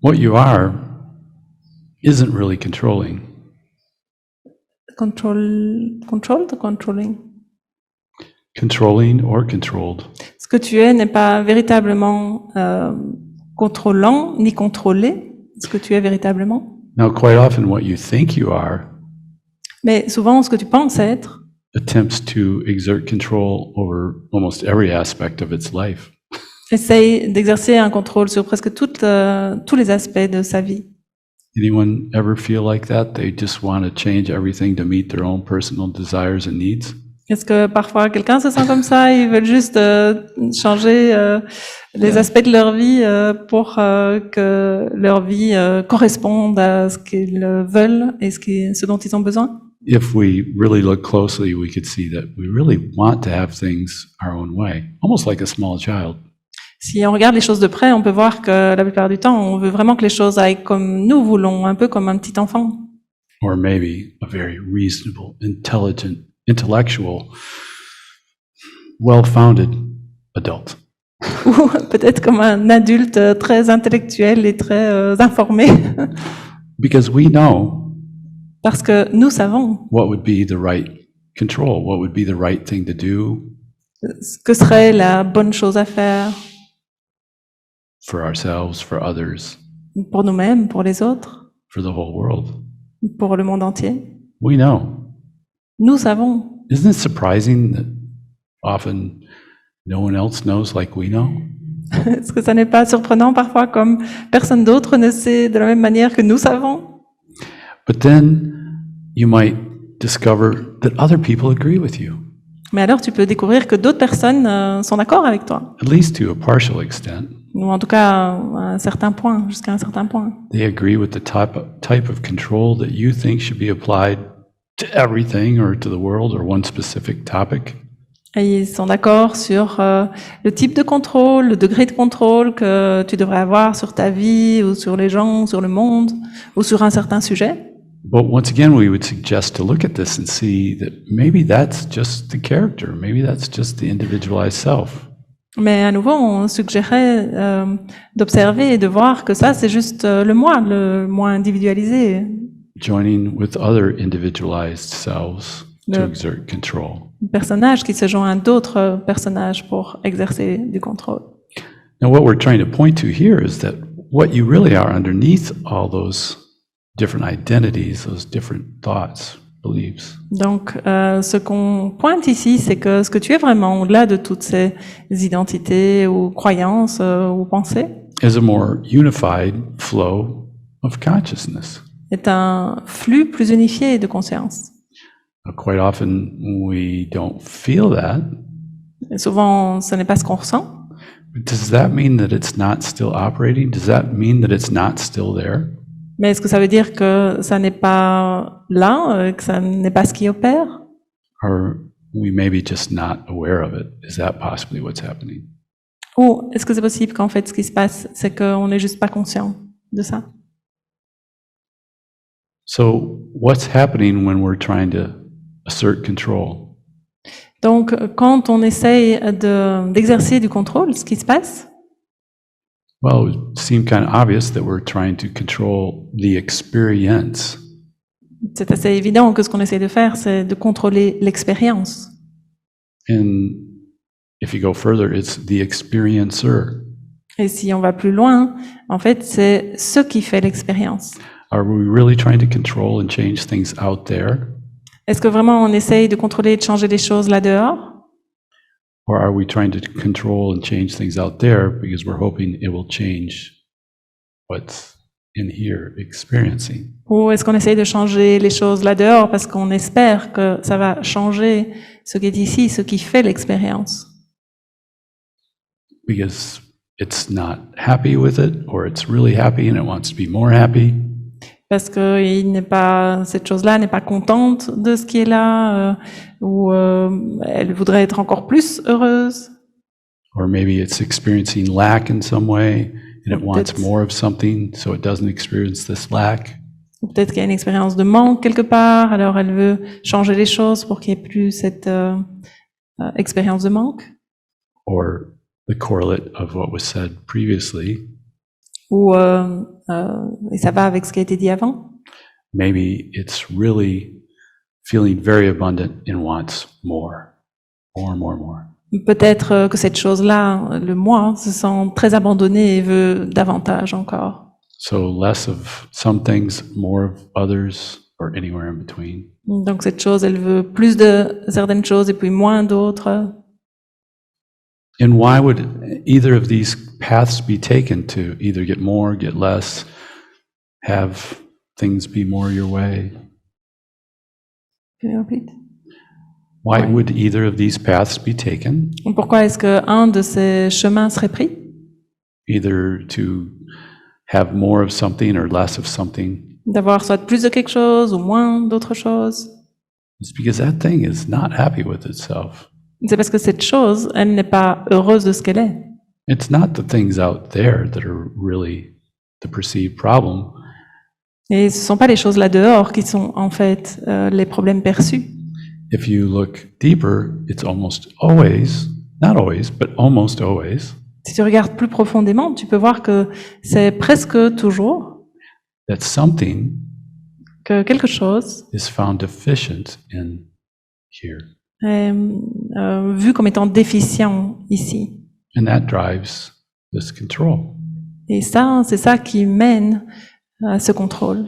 what you are isn't really controlling. Controlled ou controlling? Controlling or controlled. Ce que tu es n'est pas véritablement contrôlant ni contrôlé. Ce que tu es véritablement. Now, quite often what you think you are Mais souvent, ce que tu penses être attempts to exert control over almost every aspect of its life. essaye d'exercer un contrôle sur presque tous les aspects de sa vie. Anyone ever feel like that? They just want to change everything to meet their own personal desires and needs? Est-ce que parfois quelqu'un se sent comme ça, ils veulent juste changer les aspects de leur vie pour que leur vie corresponde à ce qu'ils veulent et ce dont ils ont besoin? If we really look closely, we could see that we really want to have things our own way, almost like a small child. Si on regarde les choses de près, on peut voir que la plupart du temps, on veut vraiment que les choses aillent comme nous voulons, un peu comme un petit enfant. Or maybe a very reasonable, intelligent, intellectual, well-founded adult. Ou peut-être comme un adulte très intellectuel et très informé. Because we know Parce que nous savons what would be the right control, what would be the right thing to do ce que serait la bonne chose à faire for ourselves, for others, pour nous-mêmes, pour les autres, for the whole world. pour le monde entier. We know. Nous savons. Isn't it surprising that often no one else knows like we know? Est-ce que ça n'est pas surprenant parfois comme personne d'autre ne sait de la même manière que nous savons? But then you might discover that other people agree with you, Mais alors tu peux découvrir que d'autres personnes sont d'accord avec toi. at least to a partial extent. Ou en tout cas à un certain point, jusqu'à un certain point. They agree with the type of control that you think should be applied to everything or to the world or one specific topic. Et ils sont d'accord sur le type de contrôle, le degré de contrôle que tu devrais avoir sur ta vie ou sur les gens, sur le monde ou sur un certain sujet. But once again, we would suggest to look at this and see that maybe that's just the character, maybe that's just the individualized self. Mais à nouveau, on suggérait d'observer et de voir que ça, c'est juste le moi individualisé. Joining with other individualized selves to Le- exert control. Le personnage qui se joint à d'autres personnages pour exercer du contrôle. Now, what we're trying to point to here is that what you really are underneath all those different identities, those different thoughts, beliefs, Donc, ce qu'on pointe ici, c'est que ce que tu es vraiment, au-delà de toutes ces identités ou croyances ou pensées, is a more unified flow of consciousness. est un flux plus unifié de conscience. Now, quite often we don't feel that. Et souvent, ce n'est pas ce qu'on ressent. But does that mean that it's not still operating? Does that mean that it's not still there? Mais est-ce que ça veut dire que ça n'est pas là, que ça n'est pas ce qui opère? Or we may be just not aware of it? Is that possibly what's happening? Ou est-ce que c'est possible qu'en fait, ce qui se passe, c'est qu'on n'est juste pas conscient de ça? So what's happening when we're trying to assert control? Donc, quand on essaye d'exercer du contrôle, ce qui se passe, Well, it would seem kind of obvious that we're trying to control the experience. c'est assez évident que ce qu'on essaye de faire, c'est de contrôler l'expérience. And if you go further, it's the experiencer. Et si on va plus loin, en fait, c'est ce qui fait l'expérience. Are we really trying to control and change things out there? Est-ce que vraiment on essaye de contrôler et de changer les choses là-dehors? Or are we trying to control and change things out there because we're hoping it will change what's in here experiencing? Ou est-ce qu'on essaye de changer les choses là-dehors parce qu'on espère que ça va changer ce qui est ici, ce qui fait l'expérience? Because it's not happy with it, or it's really happy and it wants to be more happy. Parce que cette chose-là n'est pas contente de ce qui est là, ou elle voudrait être encore plus heureuse. Or maybe it's experiencing lack in some way and it wants Peut-être. more of something, so it doesn't experience this lack. Ou peut-être qu'il y a une expérience de manque quelque part, alors elle veut changer les choses pour qu'il n'y ait plus cette expérience de manque. Or the correlate of what was said previously, Ou et ça va avec ce qui a été dit avant. Maybe it's really feeling very abundant and wants more. Peut-être que cette chose-là, le moi, se sent très abandonné et veut davantage encore. So less of some things, more of others, or anywhere in between. Donc cette chose, elle veut plus de certaines choses et puis moins d'autres. And why would either of these paths be taken to either get more, get less, have things be more your way? Can you repeat? Why Ouais. would either of these paths be taken? Pourquoi est-ce qu'un de ces chemins serait pris? Either to have more of something or less of something. D'avoir soit plus de quelque chose ou moins d'autre chose? It's because that thing is not happy with itself. C'est parce que cette chose, elle n'est pas heureuse de ce qu'elle est. It's not the things out there that are really the perceived problem. Et ce ne sont pas les choses là dehors qui sont en fait les problèmes perçus. If you look deeper, it's almost always, not always, but almost always, Si tu regardes plus profondément, tu peux voir que c'est presque toujours that something que quelque chose is found deficient in here. est vu comme étant déficient ici. And that drives this control. Et ça, c'est ça qui mène à ce contrôle.